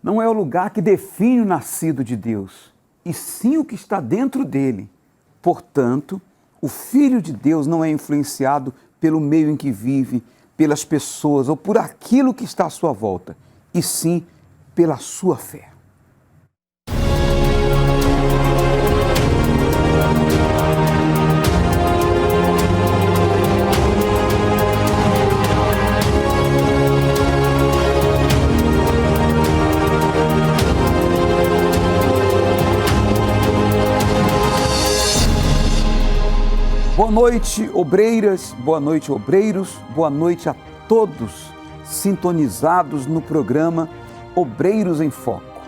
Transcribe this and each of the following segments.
não é o lugar que define o nascido de Deus, e sim o que está dentro dele. Portanto, o Filho de Deus não é influenciado pelo meio em que vive, pelas pessoas ou por aquilo que está à sua volta, e sim pela sua fé. Boa noite, obreiras, boa noite, obreiros, boa noite a todos sintonizados no programa Obreiros em Foco.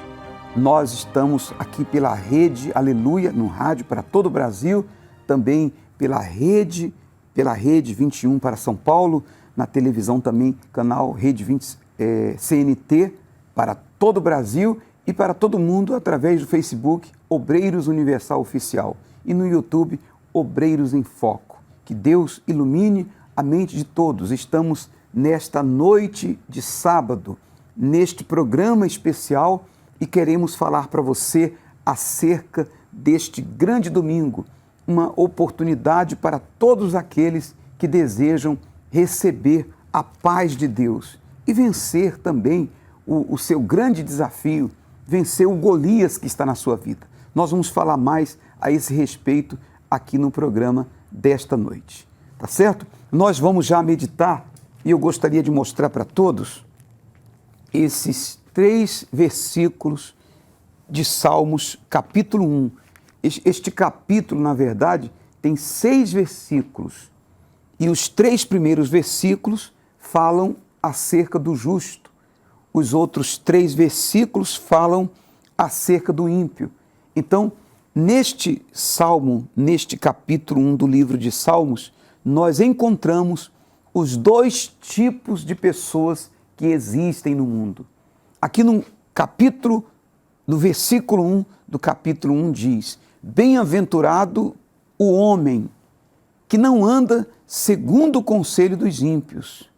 Nós estamos aqui pela rede Aleluia, no rádio para todo o Brasil, também pela rede 21 para São Paulo, na televisão também, canal Rede 20 CNT para todo o Brasil e para todo mundo através do Facebook Obreiros Universal Oficial e no YouTube Obreiros em Foco. Que Deus ilumine a mente de todos. Estamos nesta noite de sábado, neste programa especial e queremos falar para você acerca deste grande domingo, uma oportunidade para todos aqueles que desejam receber a paz de Deus e vencer também o seu grande desafio, vencer o Golias que está na sua vida. Nós vamos falar mais a esse respeito aqui no programa desta noite, tá certo? Nós vamos já meditar e eu gostaria de mostrar para todos esses 3 versículos de Salmos, capítulo 1. Este capítulo, na verdade, tem 6 versículos e os 3 primeiros versículos falam acerca do justo. Os outros 3 versículos falam acerca do ímpio. Então, neste Salmo, neste capítulo 1 do livro de Salmos, nós encontramos os 2 tipos de pessoas que existem no mundo. Aqui no versículo 1 do capítulo 1 diz: bem-aventurado o homem que não anda segundo o conselho dos ímpios,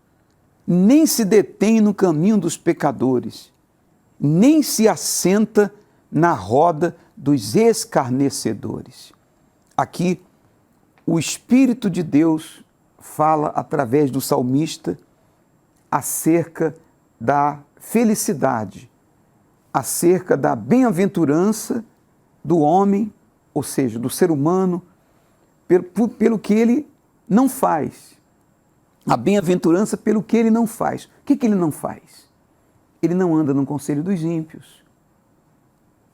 nem se detém no caminho dos pecadores, nem se assenta na roda dos escarnecedores. Aqui, o Espírito de Deus fala através do salmista acerca da felicidade, acerca da bem-aventurança do homem, ou seja, do ser humano, pelo que ele não faz. A bem-aventurança pelo que ele não faz. O que ele não faz? Ele não anda no conselho dos ímpios.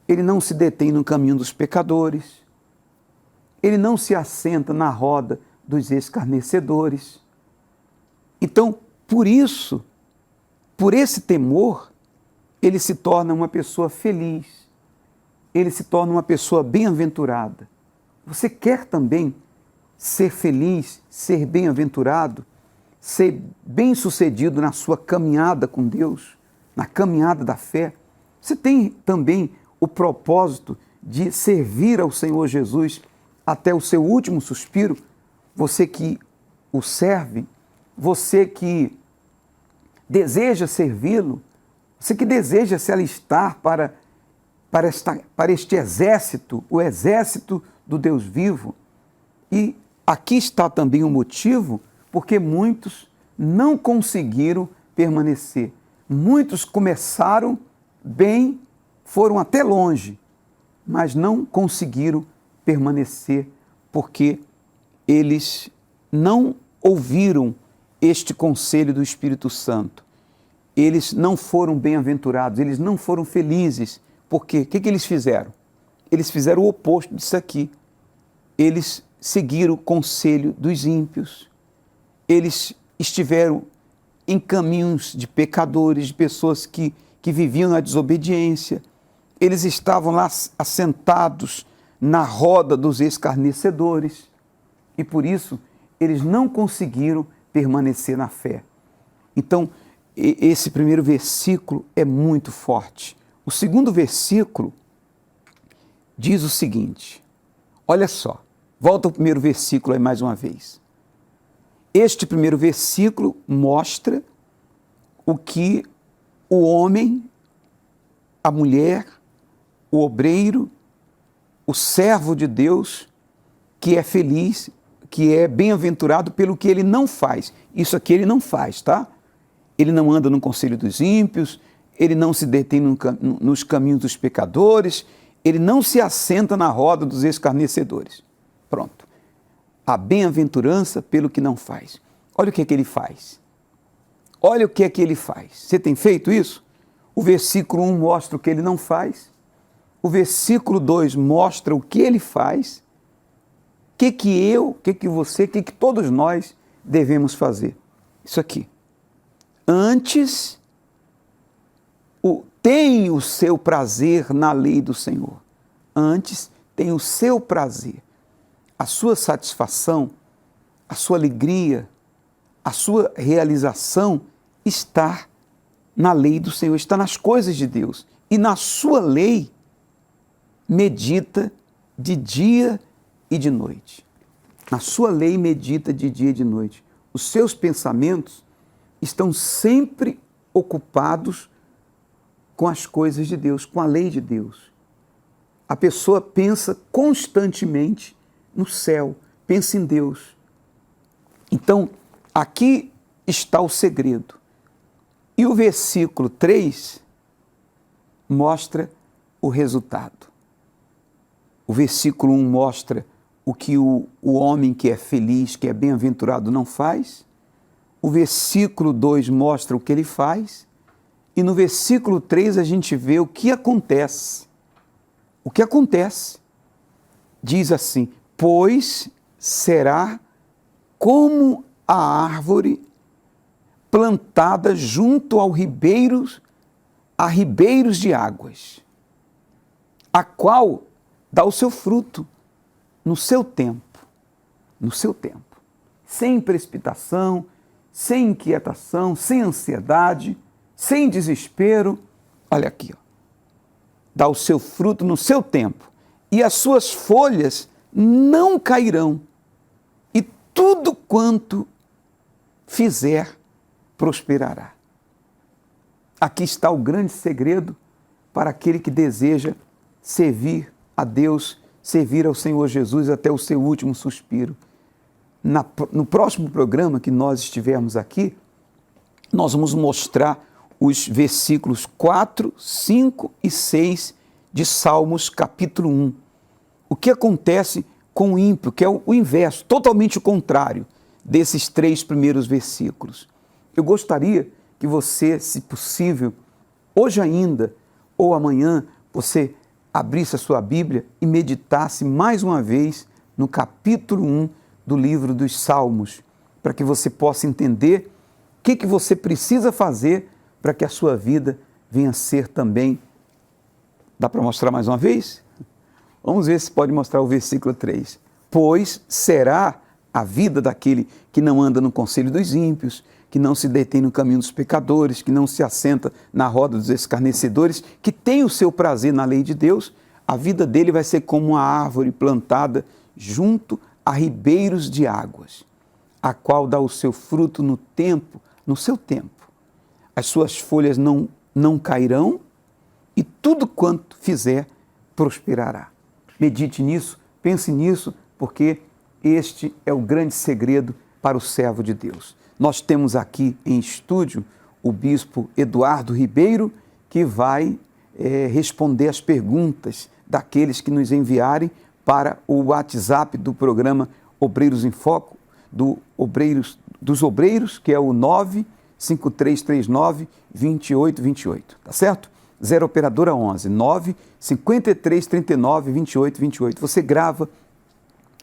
Ele não se detém no caminho dos pecadores, ele não se assenta na roda dos escarnecedores. Então, por isso, por esse temor, ele se torna uma pessoa feliz, ele se torna uma pessoa bem-aventurada. Você quer também ser feliz, ser bem-aventurado, ser bem-sucedido na sua caminhada com Deus, na caminhada da fé? Você tem também o propósito de servir ao Senhor Jesus até o seu último suspiro? Você que o serve, você que deseja servi-lo, você que deseja se alistar para este exército, o exército do Deus vivo. E aqui está também o motivo porque muitos não conseguiram permanecer. Muitos começaram bem, foram até longe, mas não conseguiram permanecer porque eles não ouviram este conselho do Espírito Santo. Eles não foram bem-aventurados, eles não foram felizes. Por quê? O que eles fizeram? Eles fizeram o oposto disso aqui. Eles seguiram o conselho dos ímpios. Eles estiveram em caminhos de pecadores, de pessoas que viviam na desobediência. Eles estavam lá assentados na roda dos escarnecedores e por isso eles não conseguiram permanecer na fé. Então, esse primeiro versículo é muito forte. O segundo versículo diz o seguinte, olha só, volta ao primeiro versículo aí mais uma vez. Este primeiro versículo mostra o que o homem a mulher, o obreiro, o servo de Deus, que é feliz, que é bem-aventurado pelo que ele não faz. Isso aqui ele não faz, tá? Ele não anda no conselho dos ímpios, ele não se detém nos caminhos dos pecadores, ele não se assenta na roda dos escarnecedores. Pronto. A bem-aventurança pelo que não faz. Olha o que é que ele faz. Olha o que é que ele faz. Você tem feito isso? O versículo 1 mostra o que ele não faz. O versículo 2 mostra o que ele faz. O que você, o que todos nós devemos fazer? Isso aqui. Antes, tem o seu prazer na lei do Senhor. Antes, tem o seu prazer. A sua satisfação, a sua alegria, a sua realização está na lei do Senhor, está nas coisas de Deus. E na sua lei, medita de dia e de noite. Na sua lei, medita de dia e de noite. Os seus pensamentos estão sempre ocupados com as coisas de Deus, com a lei de Deus. A pessoa pensa constantemente no céu, pensa em Deus. Então, aqui está o segredo. E o versículo 3 mostra o resultado. O versículo 1 mostra o que o homem que é feliz, que é bem-aventurado, não faz. O versículo 2 mostra o que ele faz. E no versículo 3 a gente vê o que acontece. O que acontece? Diz assim: pois será como a árvore plantada junto a ribeiros de águas, a qual dá o seu fruto no seu tempo, sem precipitação, sem inquietação, sem ansiedade, sem desespero. Olha aqui, ó. Dá o seu fruto no seu tempo, e as suas folhas não cairão, e tudo quanto fizer prosperará. Aqui está o grande segredo para aquele que deseja servir a Deus, servir ao Senhor Jesus até o seu último suspiro. No próximo programa que nós estivermos aqui, nós vamos mostrar os versículos 4, 5 e 6 de Salmos capítulo 1. O que acontece com o ímpio, que é o inverso, totalmente o contrário desses 3 primeiros versículos. Eu gostaria que você, se possível, hoje ainda ou amanhã, você abrisse a sua Bíblia e meditasse mais uma vez no capítulo 1 do livro dos Salmos, para que você possa entender o que você precisa fazer para que a sua vida venha a ser também. Dá para mostrar mais uma vez? Vamos ver se pode mostrar o versículo 3. Pois será a vida daquele que não anda no conselho dos ímpios, que não se detém no caminho dos pecadores, que não se assenta na roda dos escarnecedores, que tem o seu prazer na lei de Deus. A vida dele vai ser como uma árvore plantada junto a ribeiros de águas, a qual dá o seu fruto no seu tempo. As suas folhas não cairão, e tudo quanto fizer prosperará. Medite nisso, pense nisso, porque este é o grande segredo para o servo de Deus. Nós temos aqui em estúdio o bispo Eduardo Ribeiro, que vai responder as perguntas daqueles que nos enviarem para o WhatsApp do programa Obreiros em Foco, dos Obreiros, que é o 95339-2828, tá certo? 0 operadora 11 95339-2828. Você grava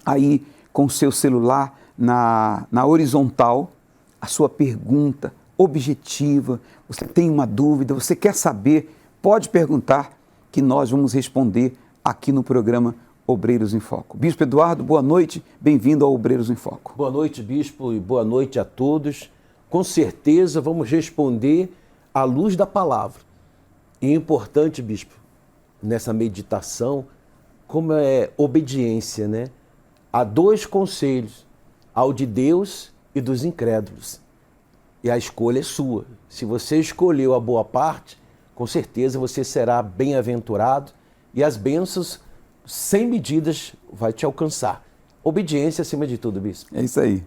aí com o seu celular na horizontal a sua pergunta objetiva. Você tem uma dúvida, você quer saber, pode perguntar que nós vamos responder aqui no programa Obreiros em Foco. Bispo Eduardo, boa noite, bem-vindo ao Obreiros em Foco. Boa noite, bispo, e boa noite a todos. Com certeza vamos responder à luz da palavra. E é importante, bispo, nessa meditação, como é obediência, né? Há 2 conselhos, ao de Deus e dos incrédulos. E a escolha é sua. Se você escolheu a boa parte, com certeza você será bem-aventurado e as bênçãos sem medidas vai te alcançar. Obediência acima de tudo, bispo. É isso aí.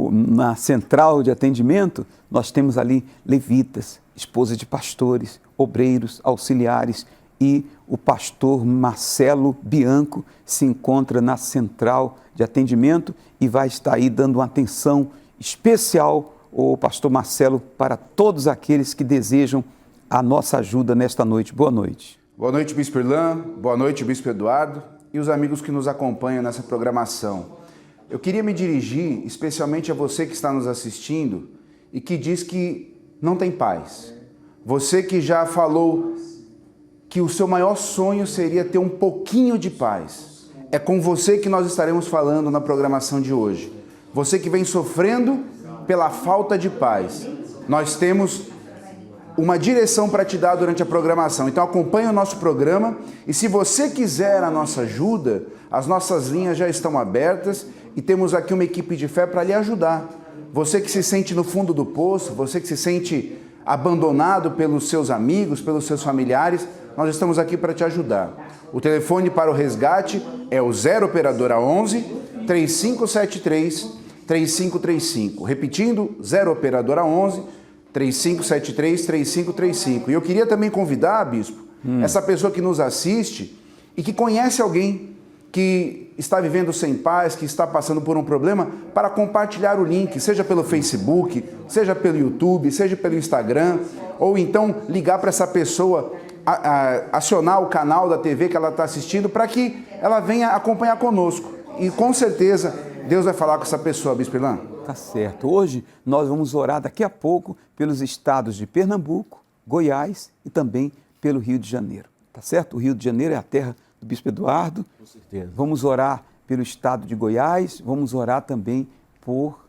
Na central de atendimento, nós temos ali levitas, esposas de pastores, obreiros, auxiliares, e o pastor Marcelo Bianco se encontra na central de atendimento e vai estar aí dando uma atenção especial, o pastor Marcelo, para todos aqueles que desejam a nossa ajuda nesta noite. Boa noite. Boa noite, Bispo Irlan. Boa noite, Bispo Eduardo e os amigos que nos acompanham nessa programação. Eu queria me dirigir especialmente a você que está nos assistindo e que diz que não tem paz. Você que já falou que o seu maior sonho seria ter um pouquinho de paz. É com você que nós estaremos falando na programação de hoje. Você que vem sofrendo pela falta de paz. Nós temos uma direção para te dar durante a programação. Então acompanhe o nosso programa e se você quiser a nossa ajuda, as nossas linhas já estão abertas e temos aqui uma equipe de fé para lhe ajudar. Você que se sente no fundo do poço, você que se sente abandonado pelos seus amigos, pelos seus familiares, nós estamos aqui para te ajudar. O telefone para o resgate é o 0 operadora 11 3573 3535. Repetindo, 0 operadora 11 3573 3535. E eu queria também convidar, bispo, essa pessoa que nos assiste e que conhece alguém que está vivendo sem paz, que está passando por um problema, para compartilhar o link, seja pelo Facebook, seja pelo YouTube, seja pelo Instagram, ou então ligar para essa pessoa, acionar o canal da TV que ela está assistindo, para que ela venha acompanhar conosco. E com certeza Deus vai falar com essa pessoa, Bispo Irlan. Tá certo. Hoje nós vamos orar daqui a pouco pelos estados de Pernambuco, Goiás e também pelo Rio de Janeiro. Tá certo? O Rio de Janeiro é a terra do Bispo Eduardo. Com certeza. Vamos orar pelo estado de Goiás, vamos orar também por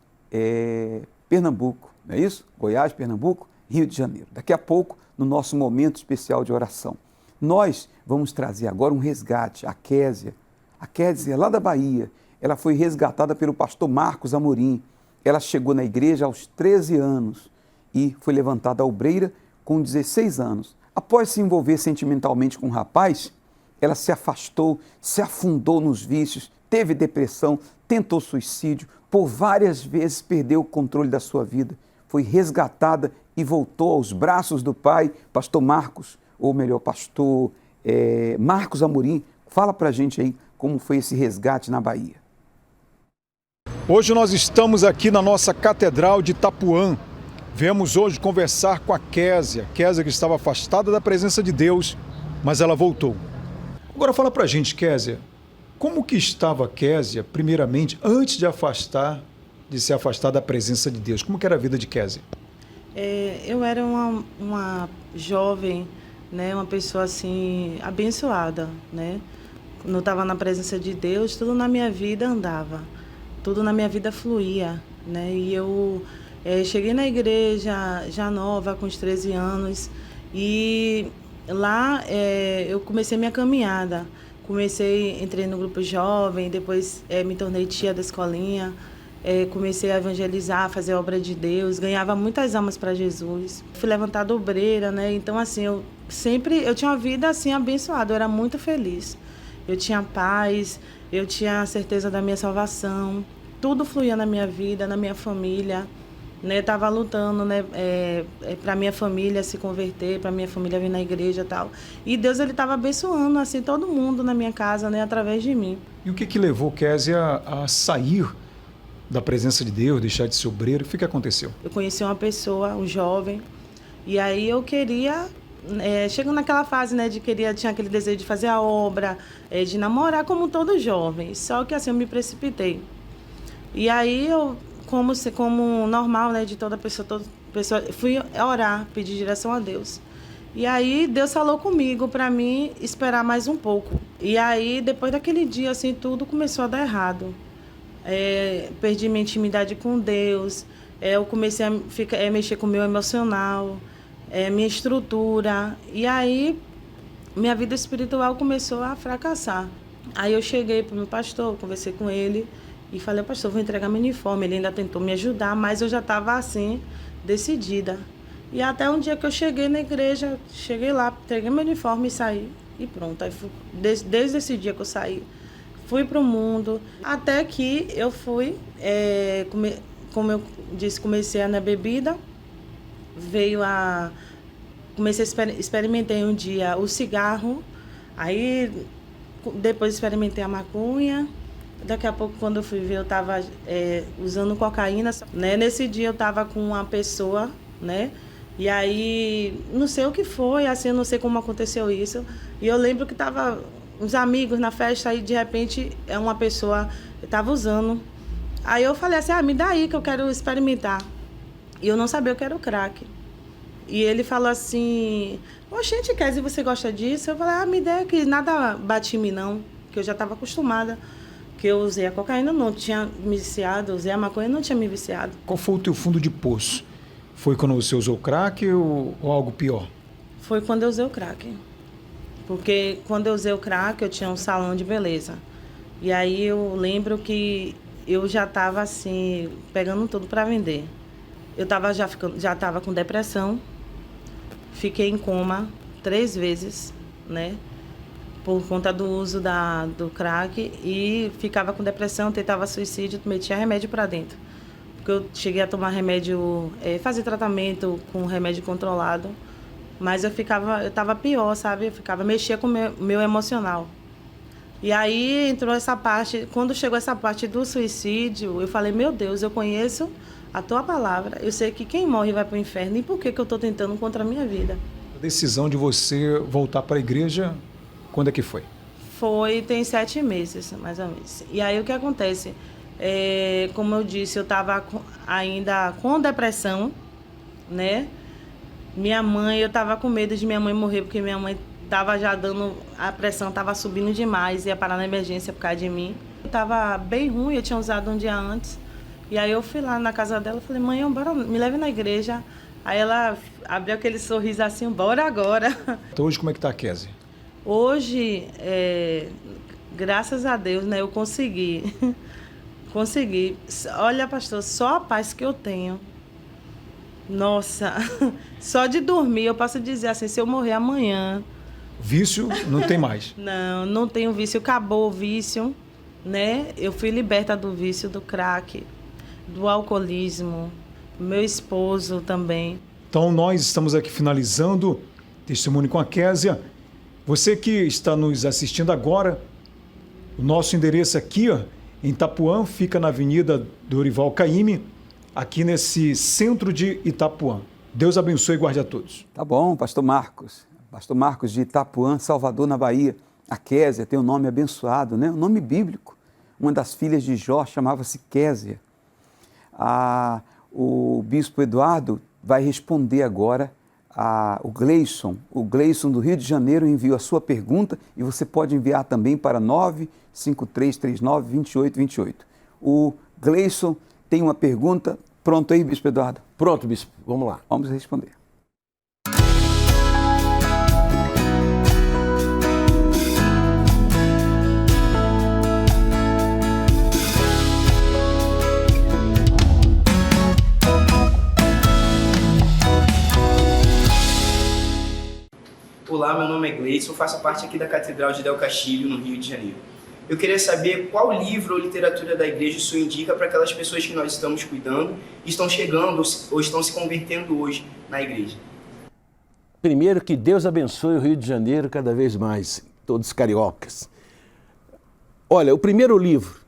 Pernambuco, não é isso? Goiás, Pernambuco, Rio de Janeiro. Daqui a pouco, no nosso momento especial de oração. Nós vamos trazer agora um resgate. A Késia é lá da Bahia. Ela foi resgatada pelo pastor Marcos Amorim. Ela chegou na igreja aos 13 anos e foi levantada a obreira com 16 anos. Após se envolver sentimentalmente com um rapaz, ela se afastou, se afundou nos vícios, teve depressão, tentou suicídio, por várias vezes perdeu o controle da sua vida. Foi resgatada e voltou aos braços do pai, pastor Marcos, ou melhor, pastor Marcos Amorim. Fala pra gente aí como foi esse resgate na Bahia. Hoje nós estamos aqui na nossa Catedral de Itapuã. Viemos hoje conversar com a Késia que estava afastada da presença de Deus, mas ela voltou. Agora fala pra gente, Késia, como que estava a Késia, primeiramente, antes de se afastar da presença de Deus? Como que era a vida de Késia? Eu era uma jovem, né, uma pessoa assim, abençoada, né? Quando eu estava na presença de Deus, tudo na minha vida andava. Tudo na minha vida fluía, né? E eu cheguei na igreja já nova, com os 13 anos, e lá eu comecei minha caminhada. Entrei no grupo jovem, depois me tornei tia da escolinha, comecei a evangelizar, fazer a obra de Deus, ganhava muitas almas para Jesus. Fui levantada obreira, né? Então, assim, eu tinha uma vida assim abençoada, eu era muito feliz. Eu tinha paz, eu tinha a certeza da minha salvação, tudo fluía na minha vida, na minha família, né? Estava lutando, né? Para minha família se converter, para minha família vir na igreja e tal. E Deus, ele estava abençoando assim todo mundo na minha casa, né? Através de mim. E o que levou Késia a sair da presença de Deus, deixar de ser obreiro? O que aconteceu? Eu conheci uma pessoa, um jovem, e aí eu queria... chegando naquela fase, né, tinha aquele desejo de fazer a obra, de namorar como todo jovem, só que assim eu me precipitei. E aí eu, como normal, né, de toda pessoa, fui orar, pedir direção a Deus. E aí Deus falou comigo para mim esperar mais um pouco. E aí depois daquele dia, assim, tudo começou a dar errado. Perdi minha intimidade com Deus, eu comecei a mexer com o meu emocional, minha estrutura, e aí minha vida espiritual começou a fracassar. Aí eu cheguei para o meu pastor, conversei com ele e falei: pastor, vou entregar meu uniforme. Ele ainda tentou me ajudar, mas eu já estava assim, decidida. E até um dia que eu cheguei na igreja, cheguei lá, peguei meu uniforme e saí. E pronto. Aí desde esse dia que eu saí, fui para o mundo. Até que eu fui, como eu disse, comecei na bebida. Experimentei um dia o cigarro. Aí depois experimentei a maconha. Daqui a pouco, quando eu fui ver, eu estava usando cocaína, né? Nesse dia eu estava com uma pessoa, né? E aí, não sei o que foi, assim, eu não sei como aconteceu isso. E eu lembro que tava uns amigos na festa, aí de repente uma pessoa estava usando. Aí eu falei assim, me dá aí que eu quero experimentar. E eu não sabia o que era o crack. E ele falou assim, oxente, Kézia, você gosta disso? Eu falei, me dá, que nada bate em mim não, que eu já estava acostumada. Que eu usei a cocaína, não tinha me viciado, usei a maconha, não tinha me viciado. Qual foi o teu fundo de poço? Foi quando você usou crack ou algo pior? Foi quando eu usei o crack. Porque quando eu usei o crack, eu tinha um salão de beleza. E aí eu lembro que eu já estava assim, pegando tudo para vender. Eu já estava com depressão, fiquei em coma 3 vezes, né? Por conta do uso do crack, e ficava com depressão, tentava suicídio, metia remédio para dentro. Porque eu cheguei a tomar remédio, fazer tratamento com remédio controlado, mas eu estava pior, sabe? Mexia com o meu emocional. E aí entrou essa parte, quando chegou essa parte do suicídio, eu falei, meu Deus, eu conheço a tua palavra, eu sei que quem morre vai para o inferno, e por que eu estou tentando contra a minha vida? A decisão de você voltar para a igreja, quando é que foi? Tem 7 meses, mais ou menos. E aí o que acontece? Como eu disse, eu estava ainda com depressão, né? Eu estava com medo de minha mãe morrer, porque minha mãe estava já a pressão estava subindo demais, ia parar na emergência por causa de mim. Eu estava bem ruim, eu tinha usado um dia antes. E aí eu fui lá na casa dela, falei, mãe, bora, me leve na igreja. Aí ela abriu aquele sorriso assim, bora agora. Então hoje como é que está a Kézia? Hoje, graças a Deus, né, eu consegui. Consegui. Olha, pastor, só a paz que eu tenho. Nossa, só de dormir, eu posso dizer assim, se eu morrer amanhã... Vício não tem mais? Não tenho vício, acabou o vício, né? Eu fui liberta do vício, do crack, do alcoolismo, meu esposo também. Então nós estamos aqui finalizando Testemunho com a Kézia. Você que está nos assistindo agora, o nosso endereço aqui, em Itapuã, fica na Avenida Dorival Caymmi, aqui nesse centro de Itapuã. Deus abençoe e guarde a todos. Tá bom, pastor Marcos. Pastor Marcos de Itapuã, Salvador, na Bahia. A Kézia tem um nome abençoado, né? Um nome bíblico. Uma das filhas de Jó chamava-se Kézia. O bispo Eduardo vai responder agora o Gleison. O Gleison do Rio de Janeiro enviou a sua pergunta e você pode enviar também para 953392828. O Gleison tem uma pergunta. Pronto aí, bispo Eduardo? Pronto, bispo. Vamos lá. Vamos responder. Olá, meu nome é Gleison, faço parte aqui da Catedral de Del Castilho, no Rio de Janeiro. Eu queria saber qual livro ou literatura da igreja o senhor indica para aquelas pessoas que nós estamos cuidando, estão chegando ou estão se convertendo hoje na igreja. Primeiro, que Deus abençoe o Rio de Janeiro cada vez mais, todos cariocas. Olha, o primeiro livro,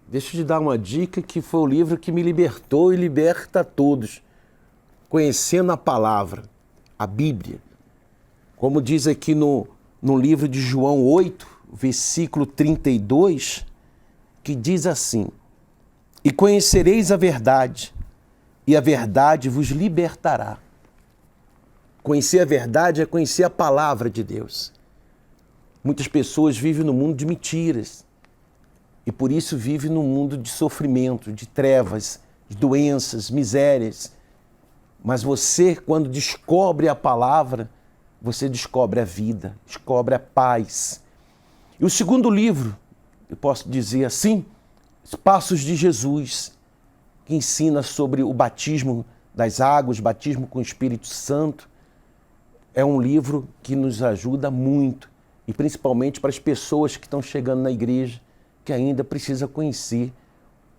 deixa eu te dar uma dica, que foi o livro que me libertou e liberta a todos, conhecendo a palavra, a Bíblia. Como diz aqui no livro de João 8, versículo 32, que diz assim: e conhecereis a verdade, e a verdade vos libertará. Conhecer a verdade é conhecer a palavra de Deus. Muitas pessoas vivem no mundo de mentiras e por isso vivem no mundo de sofrimento, de trevas, de doenças, misérias. Mas você, quando descobre a palavra, você descobre a vida, descobre a paz. E o segundo livro, eu posso dizer assim, Passos de Jesus, que ensina sobre o batismo das águas, batismo com o Espírito Santo. É um livro que nos ajuda muito, e principalmente para as pessoas que estão chegando na igreja, que ainda precisa conhecer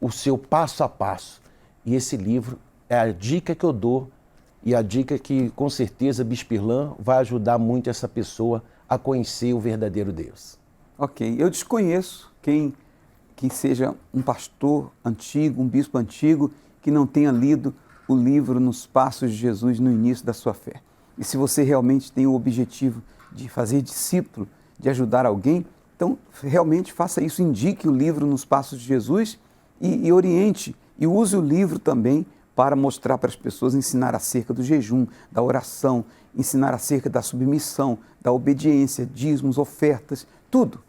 o seu passo a passo. E esse livro é a dica que eu dou, e a dica que com certeza Bispo Irlan vai ajudar muito essa pessoa a conhecer o verdadeiro Deus. Ok, eu desconheço quem seja um pastor antigo, um bispo antigo, que não tenha lido o livro Nos Passos de Jesus no início da sua fé. E se você realmente tem o objetivo de fazer discípulo, de ajudar alguém, então realmente faça isso, indique o livro Nos Passos de Jesus e oriente, e use o livro também para mostrar para as pessoas, ensinar acerca do jejum, da oração, ensinar acerca da submissão, da obediência, dízimos, ofertas, tudo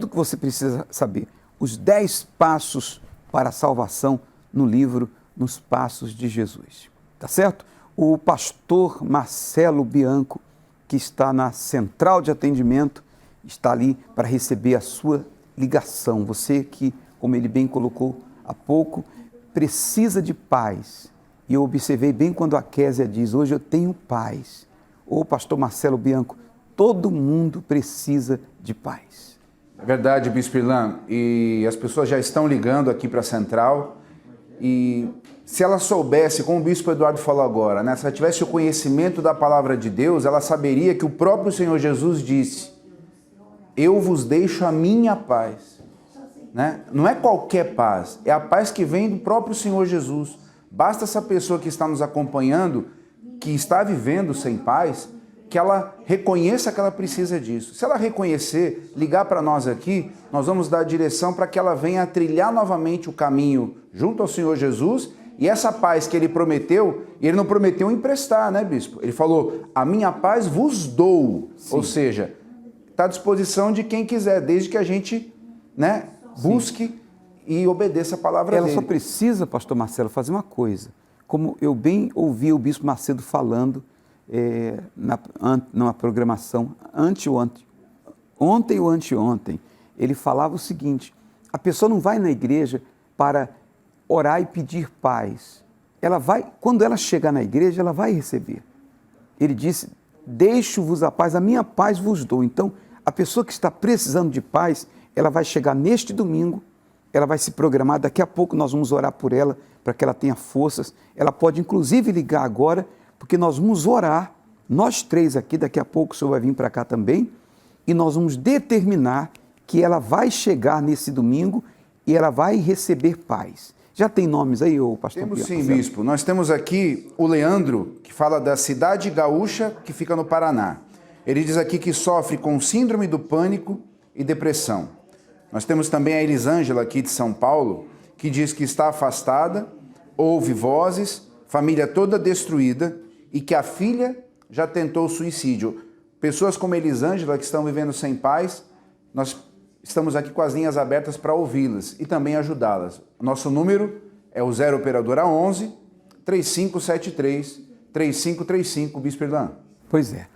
que você precisa saber. Os 10 passos para a salvação no livro Nos Passos de Jesus. Tá certo? O pastor Marcelo Bianco, que está na central de atendimento, está ali para receber a sua ligação. Você que, como ele bem colocou há pouco, precisa de paz. E eu observei bem quando a Késia diz, hoje eu tenho paz. Ô pastor Marcelo Bianco, todo mundo precisa de paz. É verdade, Bispo Irlan, e as pessoas já estão ligando aqui para a central, e se ela soubesse, como o Bispo Eduardo falou agora, né, se ela tivesse o conhecimento da palavra de Deus, ela saberia que o próprio Senhor Jesus disse, eu vos deixo a minha paz. Né? Não é qualquer paz, é a paz que vem do próprio Senhor Jesus. Basta essa pessoa que está nos acompanhando, que está vivendo sem paz, que ela reconheça que ela precisa disso. Se ela reconhecer, ligar para nós aqui, nós vamos dar a direção para que ela venha a trilhar novamente o caminho junto ao Senhor Jesus, e essa paz que ele prometeu, e ele não prometeu emprestar, né, bispo? Ele falou, a minha paz vos dou. Sim. Ou seja, está à disposição de quem quiser, desde que a gente, né, busque Sim. e obedeça a palavra dele. Ela só precisa, pastor Marcelo, fazer uma coisa. Como eu bem ouvi o bispo Macedo falando na programação ontem ou anteontem, ele falava o seguinte, a pessoa não vai na igreja para orar e pedir paz. Ela vai, quando ela chegar na igreja, ela vai receber. Ele disse, deixo-vos a paz, a minha paz vos dou. Então, a pessoa que está precisando de paz, ela vai chegar neste domingo, ela vai se programar, daqui a pouco nós vamos orar por ela, para que ela tenha forças. Ela pode inclusive ligar agora, porque nós vamos orar, nós três aqui, daqui a pouco o senhor vai vir para cá também, e nós vamos determinar que ela vai chegar nesse domingo e ela vai receber paz. Já tem nomes aí, ô pastor? Temos sim, bispo. Nós temos aqui o Leandro, que fala da cidade gaúcha, que fica no Paraná. Ele diz aqui que sofre com síndrome do pânico e depressão. Nós temos também a Elisângela, aqui de São Paulo, que diz que está afastada, ouve vozes, família toda destruída e que a filha já tentou suicídio. Pessoas como Elisângela, que estão vivendo sem paz, nós estamos aqui com as linhas abertas para ouvi-las e também ajudá-las. Nosso número é o 0 operadora 11 3573 3535, Bispo Irlan. Pois é.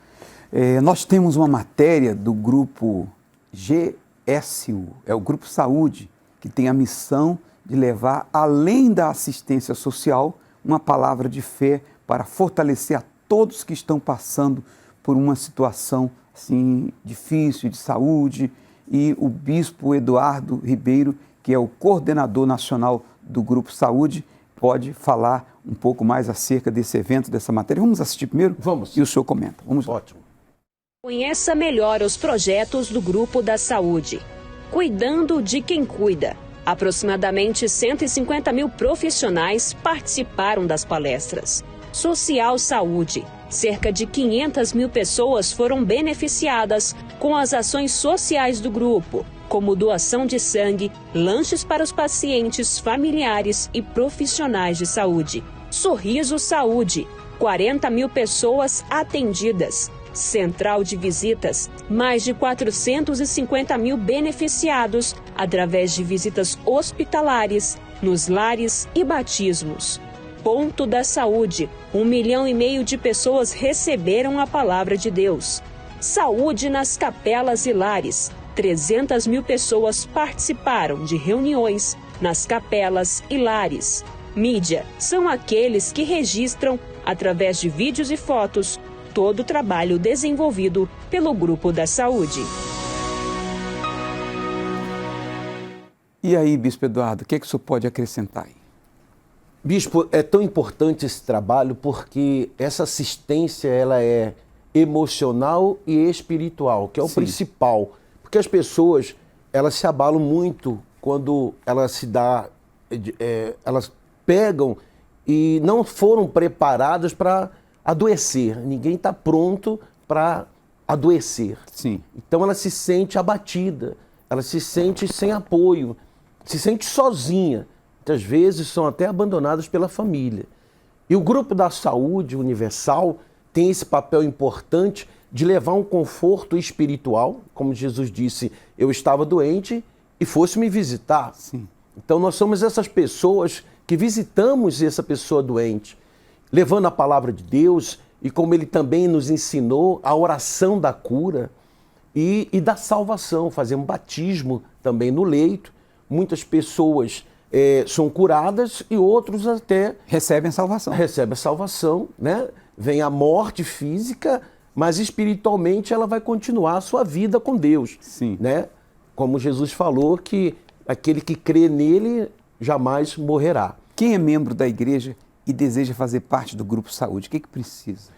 Nós temos uma matéria do grupo GSU, é o Grupo Saúde, que tem a missão de levar, além da assistência social, uma palavra de fé para fortalecer a todos que estão passando por uma situação assim, difícil de saúde. E o Bispo Eduardo Ribeiro, que é o coordenador nacional do Grupo Saúde, pode falar um pouco mais acerca desse evento, dessa matéria. Vamos assistir primeiro? Vamos. E o senhor comenta. Vamos lá. Ótimo. Conheça melhor os projetos do Grupo da Saúde. Cuidando de quem cuida. Aproximadamente 150 mil profissionais participaram das palestras. Social Saúde. Cerca de 500 mil pessoas foram beneficiadas com as ações sociais do grupo, como doação de sangue, lanches para os pacientes, familiares e profissionais de saúde. Sorriso Saúde. 40 mil pessoas atendidas. Central de visitas, mais de 450 mil beneficiados através de visitas hospitalares, nos lares e batismos. Ponto da Saúde, 1,5 milhão de pessoas receberam a palavra de Deus. Saúde nas capelas e lares, 300 mil pessoas participaram de reuniões nas capelas e lares. Mídia são aqueles que registram, através de vídeos e fotos, todo o trabalho desenvolvido pelo Grupo da Saúde. E aí, Bispo Eduardo, o que o senhor pode acrescentar aí? Bispo, é tão importante esse trabalho porque essa assistência ela é emocional e espiritual, que é o Sim. principal. Porque as pessoas, elas se abalam muito quando elas elas pegam e não foram preparadas para adoecer. Ninguém está pronto para adoecer. Sim. Então ela se sente abatida, ela se sente sem apoio, se sente sozinha. Muitas vezes são até abandonadas pela família. E o Grupo da Saúde Universal tem esse papel importante de levar um conforto espiritual, como Jesus disse, eu estava doente e fosse me visitar. Sim. Então nós somos essas pessoas que visitamos essa pessoa doente, levando a palavra de Deus e como ele também nos ensinou, a oração da cura e da salvação, fazemos batismo também no leito. Muitas pessoas são curadas e outros até Recebem a salvação. recebem a salvação, né? Vem a morte física, mas espiritualmente ela vai continuar a sua vida com Deus. Sim. Né? Como Jesus falou, que aquele que crê nele jamais morrerá. Quem é membro da igreja e deseja fazer parte do Grupo Saúde, o que precisa?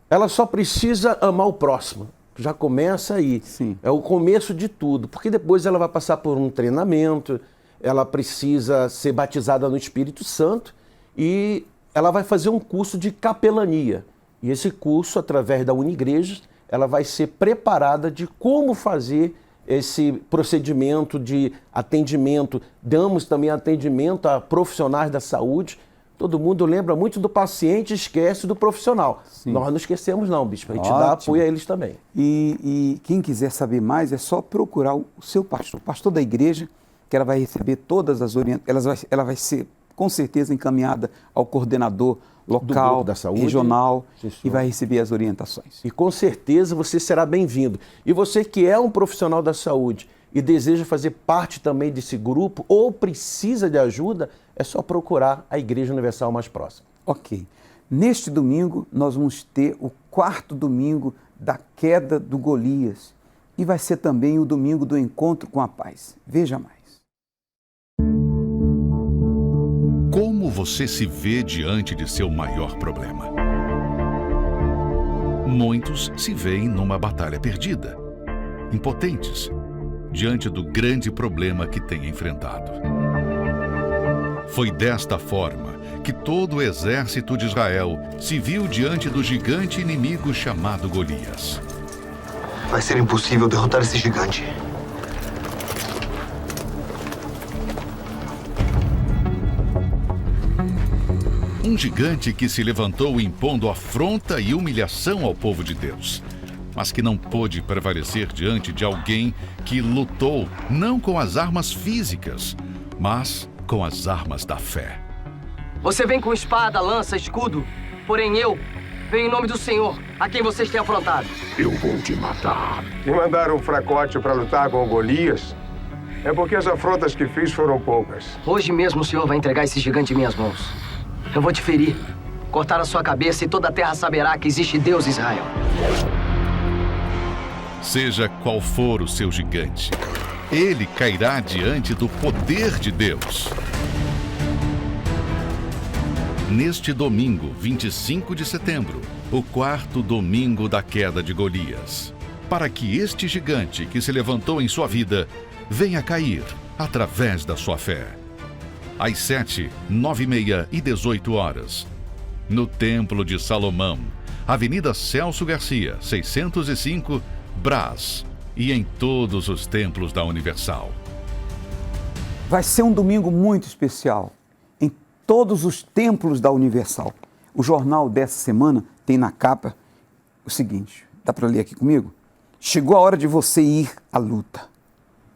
Ela só precisa amar o próximo. Já começa aí. Sim. É o começo de tudo, porque depois ela vai passar por um treinamento, ela precisa ser batizada no Espírito Santo e ela vai fazer um curso de capelania. E esse curso, através da Unigreja, ela vai ser preparada de como fazer esse procedimento de atendimento. Damos também atendimento a profissionais da saúde. Todo mundo lembra muito do paciente e esquece do profissional. Sim. Nós não esquecemos não, bispo. A gente dá Ótimo. apoio a eles também. E quem quiser saber mais é só procurar o seu pastor, o pastor da igreja, que ela vai receber todas as orientações, ela vai ser com certeza encaminhada ao coordenador local, Grupo da Saúde. regional, Sim, senhor. e vai receber as orientações. E com certeza você será bem-vindo. E você que é um profissional da saúde e deseja fazer parte também desse grupo ou precisa de ajuda, é só procurar a Igreja Universal mais próxima. Ok. Neste domingo, nós vamos ter o 4º domingo da queda do Golias. E vai ser também o domingo do encontro com a paz. Veja mais. Como você se vê diante de seu maior problema? Muitos se veem numa batalha perdida, impotentes, diante do grande problema que têm enfrentado. Foi desta forma que todo o exército de Israel se viu diante do gigante inimigo chamado Golias. Vai ser impossível derrotar esse gigante. Um gigante que se levantou impondo afronta e humilhação ao povo de Deus, mas que não pôde prevalecer diante de alguém que lutou não com as armas físicas, mas com as armas da fé. Você vem com espada, lança, escudo, porém eu venho em nome do Senhor, a quem vocês têm afrontado. Eu vou te matar. Me mandaram um fracote para lutar com o Golias? É porque as afrontas que fiz foram poucas. Hoje mesmo o Senhor vai entregar esse gigante em minhas mãos. Eu vou te ferir, cortar a sua cabeça e toda a terra saberá que existe Deus em Israel. Seja qual for o seu gigante, ele cairá diante do poder de Deus. Neste domingo, 25 de setembro, o 4º domingo da queda de Golias, para que este gigante que se levantou em sua vida venha cair através da sua fé. Às 7, 9h30 e 18 horas, no Templo de Salomão, Avenida Celso Garcia, 605, Brás, e em todos os templos da Universal. Vai ser um domingo muito especial em todos os templos da Universal. O jornal dessa semana tem na capa o seguinte, dá para ler aqui comigo? Chegou a hora de você ir à luta.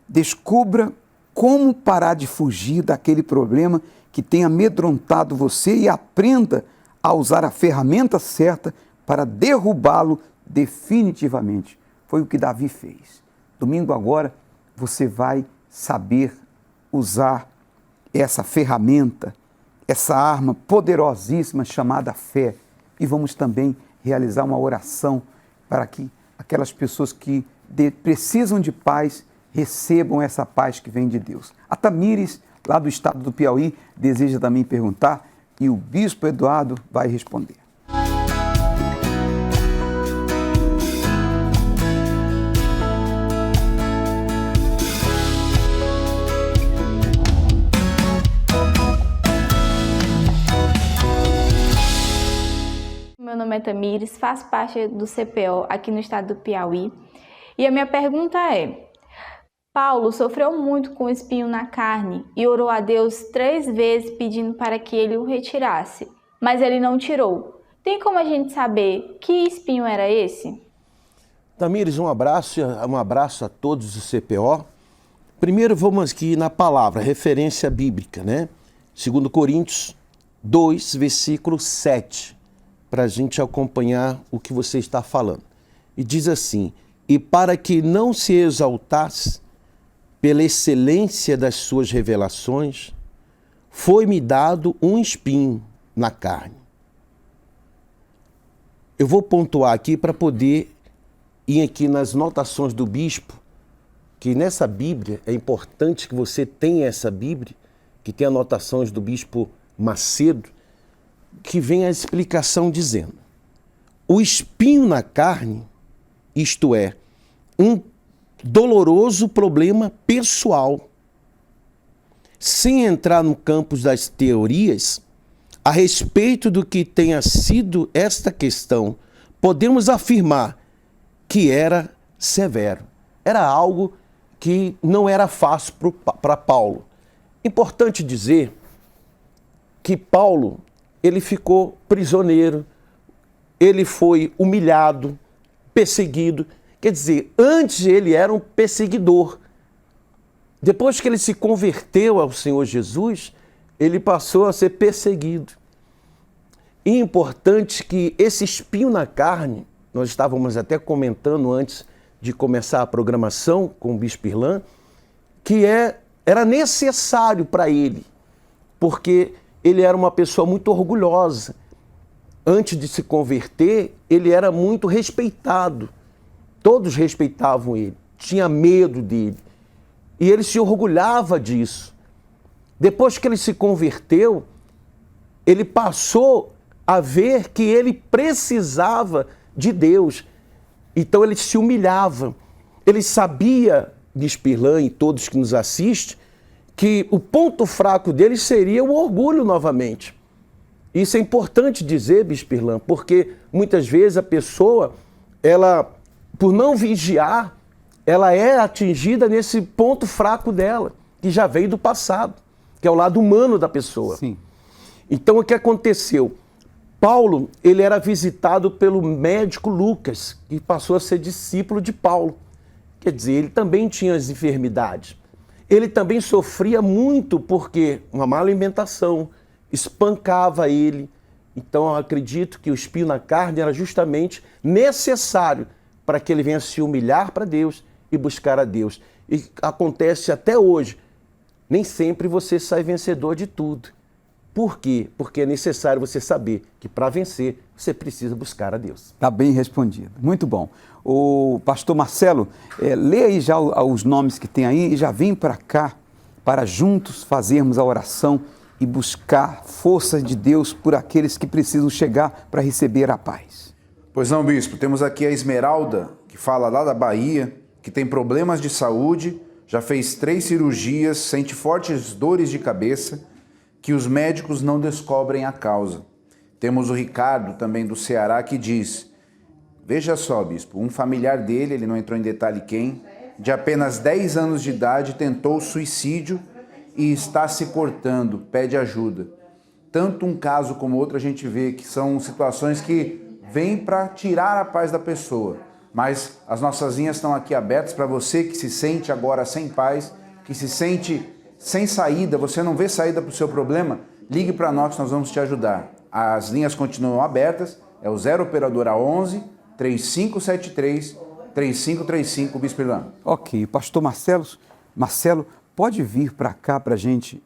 Descubra como parar de fugir daquele problema que tem amedrontado você e aprenda a usar a ferramenta certa para derrubá-lo definitivamente. Foi o que Davi fez. Domingo agora você vai saber usar essa ferramenta, essa arma poderosíssima chamada fé e vamos também realizar uma oração para que aquelas pessoas que precisam de paz recebam essa paz que vem de Deus. A Tamires, lá do estado do Piauí, deseja também perguntar e o Bispo Eduardo vai responder. Meu nome é Tamires, faço parte do CPO aqui no estado do Piauí. E a minha pergunta é: Paulo sofreu muito com o espinho na carne e orou a Deus 3 vezes pedindo para que ele o retirasse, mas ele não tirou. Tem como a gente saber que espinho era esse? Tamires, um abraço a todos do CPO. Primeiro vamos aqui na palavra, referência bíblica, né? 2 Coríntios 2, versículo 7. Para a gente acompanhar o que você está falando. E diz assim: e para que não se exaltasse pela excelência das suas revelações, foi-me dado um espinho na carne. Eu vou pontuar aqui para poder ir aqui nas notações do bispo, que nessa Bíblia, é importante que você tenha essa Bíblia, que tem anotações do bispo Macedo, que vem a explicação dizendo: o espinho na carne, isto é, um doloroso problema pessoal. Sem entrar no campo das teorias, a respeito do que tenha sido esta questão, podemos afirmar que era severo. Era algo que não era fácil para Paulo. Importante dizer que Paulo, ele ficou prisioneiro, ele foi humilhado, perseguido. Quer dizer, antes ele era um perseguidor. Depois que ele se converteu ao Senhor Jesus, ele passou a ser perseguido. E é importante que esse espinho na carne, nós estávamos até comentando antes de começar a programação com o Bispo Irlan, que era necessário para ele, porque ele era uma pessoa muito orgulhosa. Antes de se converter, ele era muito respeitado. Todos respeitavam ele, tinha medo dele. E ele se orgulhava disso. Depois que ele se converteu, ele passou a ver que ele precisava de Deus. Então ele se humilhava. Ele sabia, Bispo Irlan e todos que nos assistem, que o ponto fraco dele seria o orgulho novamente. Isso é importante dizer, Bispo Irlan, porque muitas vezes a pessoa, ela, por não vigiar, ela é atingida nesse ponto fraco dela, que já veio do passado, que é o lado humano da pessoa. Sim. Então o que aconteceu? Paulo, ele era visitado pelo médico Lucas, que passou a ser discípulo de Paulo. Quer dizer, ele também tinha as enfermidades. Ele também sofria muito porque uma má alimentação espancava ele. Então eu acredito que o espinho na carne era justamente necessário para que ele venha se humilhar para Deus e buscar a Deus. E acontece até hoje. Nem sempre você sai vencedor de tudo. Por quê? Porque é necessário você saber que para vencer você precisa buscar a Deus. Está bem respondido. Muito bom. O pastor Marcelo, lê aí já os nomes que tem aí e já vem para cá para juntos fazermos a oração e buscar força de Deus por aqueles que precisam chegar para receber a paz. Pois não, bispo. Temos aqui a Esmeralda, que fala lá da Bahia, que tem problemas de saúde, já fez 3 cirurgias, sente fortes dores de cabeça, que os médicos não descobrem a causa. Temos o Ricardo, também do Ceará, que diz: veja só, bispo, um familiar dele, ele não entrou em detalhe quem, de apenas 10 anos de idade, tentou suicídio e está se cortando, pede ajuda. Tanto um caso como outro a gente vê que são situações que vêm para tirar a paz da pessoa. Mas as nossas linhas estão aqui abertas para você que se sente agora sem paz, que se sente sem saída, você não vê saída para o seu problema, ligue para nós vamos te ajudar. As linhas continuam abertas, é o 0 operadora 11 3573 3535, Bispo Irlan. Ok, pastor Marcelo, pode vir para cá para a gente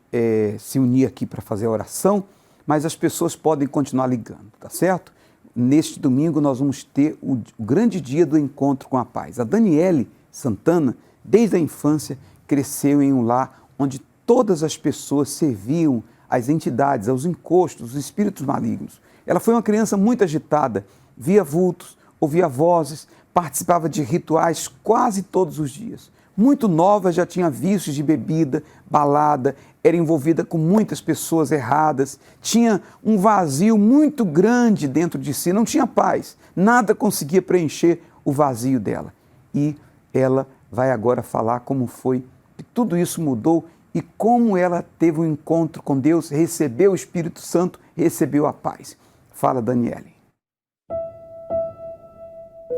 se unir aqui para fazer a oração, mas as pessoas podem continuar ligando, tá certo? Neste domingo nós vamos ter o grande dia do encontro com a paz. A Daniele Santana, desde a infância, cresceu em um lar onde todas as pessoas serviam às entidades, aos encostos, os espíritos malignos. Ela foi uma criança muito agitada, via vultos, ouvia vozes, participava de rituais quase todos os dias. Muito nova, já tinha vícios de bebida, balada, era envolvida com muitas pessoas erradas, tinha um vazio muito grande dentro de si, não tinha paz, nada conseguia preencher o vazio dela. E ela vai agora falar como foi que tudo isso mudou e como ela teve um encontro com Deus, recebeu o Espírito Santo, recebeu a paz. Fala, Daniele.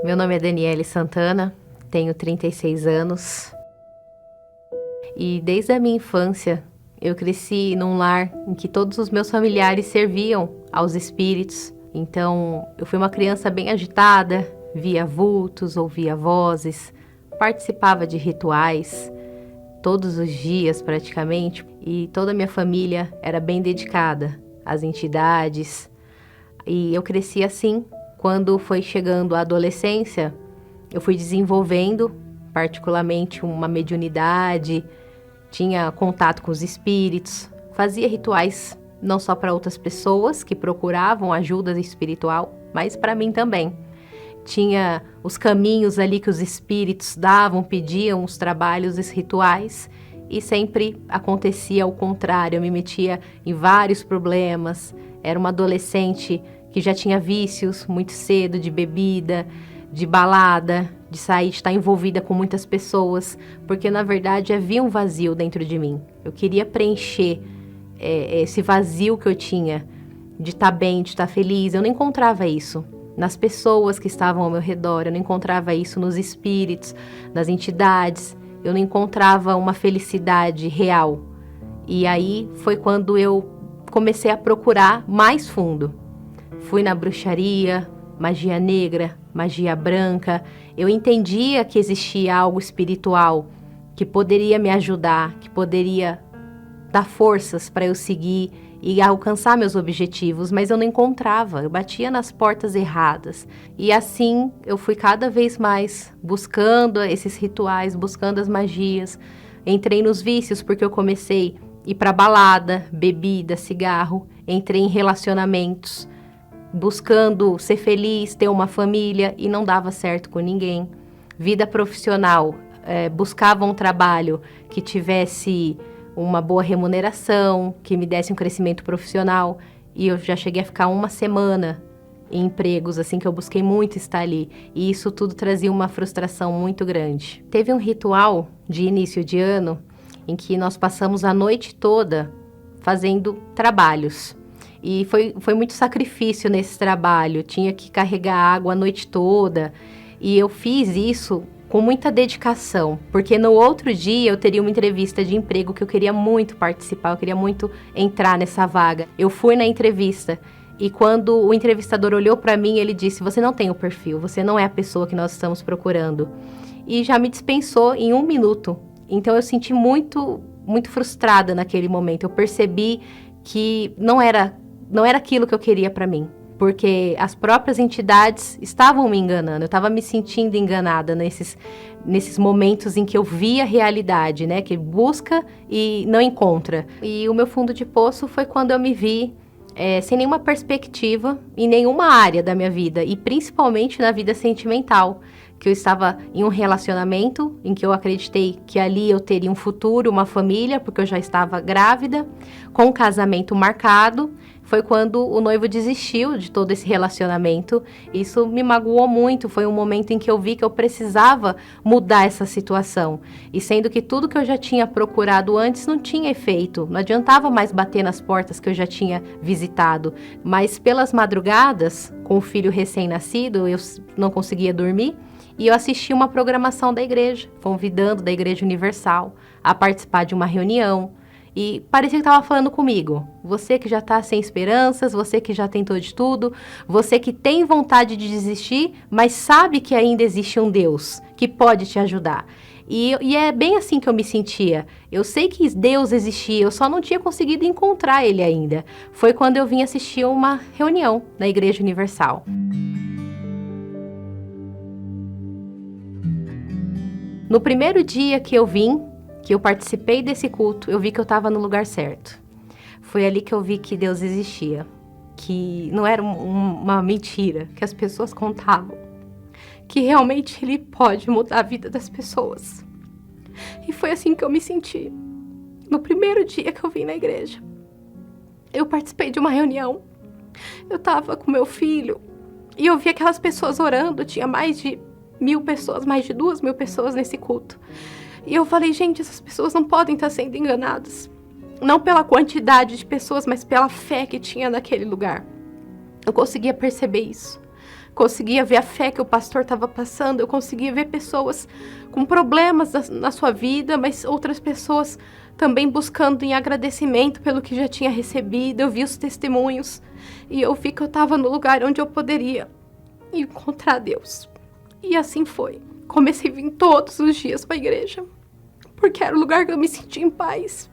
Meu nome é Daniele Santana, tenho 36 anos e desde a minha infância eu cresci num lar em que todos os meus familiares serviam aos espíritos. Então eu fui uma criança bem agitada, via vultos, ouvia vozes, participava de rituais todos os dias praticamente, e toda a minha família era bem dedicada às entidades. E eu cresci assim. Quando foi chegando a adolescência, eu fui desenvolvendo particularmente uma mediunidade, tinha contato com os espíritos, fazia rituais não só para outras pessoas que procuravam ajuda espiritual, mas para mim também. Tinha os caminhos ali que os espíritos davam, pediam os trabalhos, os rituais, e sempre acontecia ao contrário. Eu me metia em vários problemas, era uma adolescente que já tinha vícios muito cedo, de bebida, de balada, de sair, de estar envolvida com muitas pessoas, porque na verdade havia um vazio dentro de mim. Eu queria preencher esse vazio que eu tinha, de estar bem, de estar feliz. Eu não encontrava isso nas pessoas que estavam ao meu redor, eu não encontrava isso nos espíritos, nas entidades, eu não encontrava uma felicidade real. E aí foi quando eu comecei a procurar mais fundo. Fui na bruxaria, magia negra, magia branca. Eu entendia que existia algo espiritual que poderia me ajudar, que poderia dar forças para eu seguir e alcançar meus objetivos, mas eu não encontrava, eu batia nas portas erradas. E assim eu fui cada vez mais buscando esses rituais, buscando as magias. Entrei nos vícios porque eu comecei a ir para balada, bebida, cigarro. Entrei em relacionamentos, buscando ser feliz, ter uma família, e não dava certo com ninguém. Vida profissional, buscava um trabalho que tivesse uma boa remuneração, que me desse um crescimento profissional, e eu já cheguei a ficar uma semana em empregos, assim, que eu busquei muito estar ali, e isso tudo trazia uma frustração muito grande. Teve um ritual de início de ano em que nós passamos a noite toda fazendo trabalhos, e foi muito sacrifício nesse trabalho, tinha que carregar água a noite toda, e eu fiz isso com muita dedicação, porque no outro dia eu teria uma entrevista de emprego que eu queria muito participar, eu queria muito entrar nessa vaga. Eu fui na entrevista e quando o entrevistador olhou para mim, ele disse: "Você não tem o perfil, você não é a pessoa que nós estamos procurando." E já me dispensou em 1 minuto. Então eu senti muito frustrada naquele momento. Eu percebi que não era aquilo que eu queria para mim. Porque as próprias entidades estavam me enganando, eu estava me sentindo enganada nesses momentos em que eu via a realidade, né? Que busca e não encontra. E o meu fundo de poço foi quando eu me vi sem nenhuma perspectiva em nenhuma área da minha vida, e principalmente na vida sentimental, que eu estava em um relacionamento em que eu acreditei que ali eu teria um futuro, uma família, porque eu já estava grávida, com um casamento marcado. Foi quando o noivo desistiu de todo esse relacionamento. Isso me magoou muito. Foi um momento em que eu vi que eu precisava mudar essa situação. E sendo que tudo que eu já tinha procurado antes não tinha efeito. Não adiantava mais bater nas portas que eu já tinha visitado. Mas pelas madrugadas, com o filho recém-nascido, eu não conseguia dormir. E eu assisti uma programação da igreja, convidando da Igreja Universal a participar de uma reunião. E parecia que estava falando comigo. Você que já está sem esperanças, você que já tentou de tudo, você que tem vontade de desistir, mas sabe que ainda existe um Deus que pode te ajudar. E é bem assim que eu me sentia. Eu sei que Deus existia, eu só não tinha conseguido encontrar Ele ainda. Foi quando eu vim assistir uma reunião na Igreja Universal. No primeiro dia que eu vim, que eu participei desse culto, eu vi que eu estava no lugar certo. Foi ali que eu vi que Deus existia, que não era uma mentira que as pessoas contavam, que realmente Ele pode mudar a vida das pessoas. E foi assim que eu me senti. No primeiro dia que eu vim na igreja, eu participei de uma reunião, eu estava com meu filho e eu vi aquelas pessoas orando, tinha mais de 1.000 pessoas, mais de 2.000 pessoas nesse culto. E eu falei, gente, essas pessoas não podem estar sendo enganadas. Não pela quantidade de pessoas, mas pela fé que tinha naquele lugar. Eu conseguia perceber isso. Conseguia ver a fé que o pastor estava passando. Eu conseguia ver pessoas com problemas na sua vida, mas outras pessoas também buscando em agradecimento pelo que já tinha recebido. Eu vi os testemunhos e eu vi que eu estava no lugar onde eu poderia encontrar Deus. E assim foi. Comecei a vir todos os dias para a igreja, porque era o lugar que eu me sentia em paz.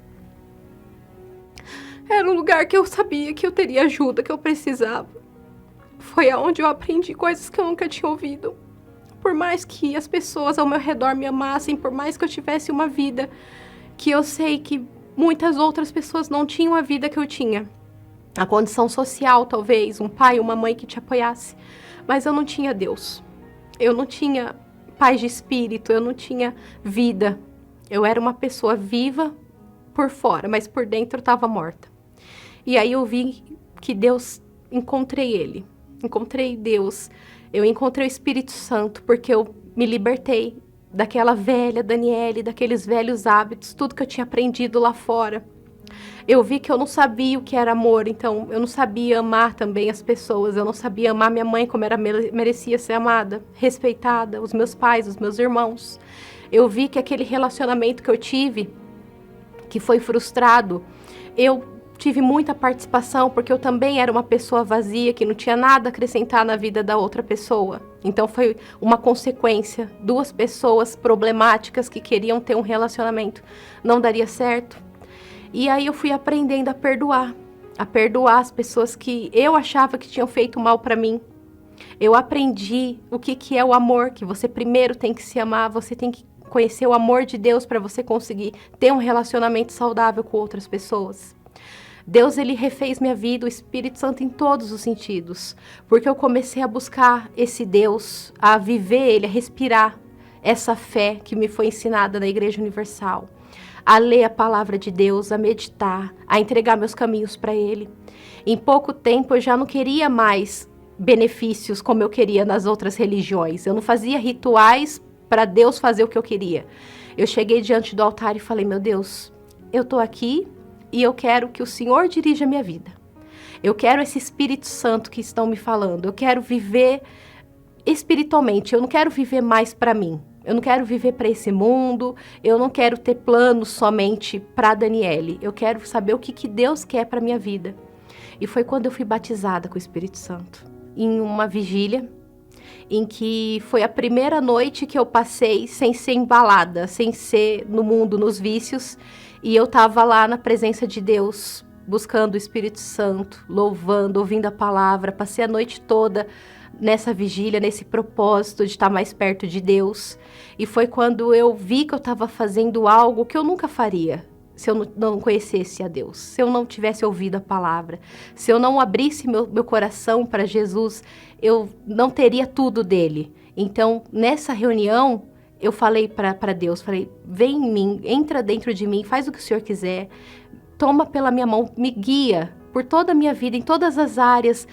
Era um lugar que eu sabia que eu teria ajuda, que eu precisava. Foi aonde eu aprendi coisas que eu nunca tinha ouvido. Por mais que as pessoas ao meu redor me amassem, por mais que eu tivesse uma vida que eu sei que muitas outras pessoas não tinham a vida que eu tinha. A condição social, talvez, um pai, uma mãe que te apoiasse. Mas eu não tinha Deus. Eu não tinha paz de espírito, eu não tinha vida. Eu era uma pessoa viva por fora, mas por dentro eu estava morta. E aí eu vi que Deus, encontrei Ele. Encontrei Deus, eu encontrei o Espírito Santo, porque eu me libertei daquela velha Daniele, daqueles velhos hábitos, tudo que eu tinha aprendido lá fora. Eu vi que eu não sabia o que era amor, então eu não sabia amar também as pessoas, eu não sabia amar minha mãe como ela merecia ser amada, respeitada, os meus pais, os meus irmãos. Eu vi que aquele relacionamento que eu tive, que foi frustrado, eu tive muita participação, porque eu também era uma pessoa vazia, que não tinha nada a acrescentar na vida da outra pessoa. Então foi uma consequência, 2 pessoas problemáticas que queriam ter um relacionamento, não daria certo. E aí eu fui aprendendo a perdoar as pessoas que eu achava que tinham feito mal para mim. Eu aprendi o que é o amor, que você primeiro tem que se amar, você tem que conhecer o amor de Deus para você conseguir ter um relacionamento saudável com outras pessoas. Deus, Ele refez minha vida, o Espírito Santo em todos os sentidos, porque eu comecei a buscar esse Deus, a viver Ele, a respirar essa fé que me foi ensinada na Igreja Universal, a ler a palavra de Deus, a meditar, a entregar meus caminhos para Ele. Em pouco tempo eu já não queria mais benefícios como eu queria nas outras religiões, eu não fazia rituais para Deus fazer o que eu queria. Eu cheguei diante do altar e falei, meu Deus, eu estou aqui, e eu quero que o Senhor dirija a minha vida. Eu quero esse Espírito Santo que estão me falando. Eu quero viver espiritualmente. Eu não quero viver mais para mim. Eu não quero viver para esse mundo. Eu não quero ter planos somente para Daniele. Eu quero saber o que Deus quer para minha vida. E foi quando eu fui batizada com o Espírito Santo. Em uma vigília, em que foi a primeira noite que eu passei sem ser embalada, sem ser no mundo, nos vícios. E eu estava lá na presença de Deus, buscando o Espírito Santo, louvando, ouvindo a palavra. Passei a noite toda nessa vigília, nesse propósito de estar mais perto de Deus. E foi quando eu vi que eu estava fazendo algo que eu nunca faria se eu não conhecesse a Deus, se eu não tivesse ouvido a palavra, se eu não abrisse meu coração para Jesus, eu não teria tudo dele. Então, nessa reunião, eu falei para Deus, falei, vem em mim, entra dentro de mim, faz o que o Senhor quiser, toma pela minha mão, me guia por toda a minha vida, em todas as áreas,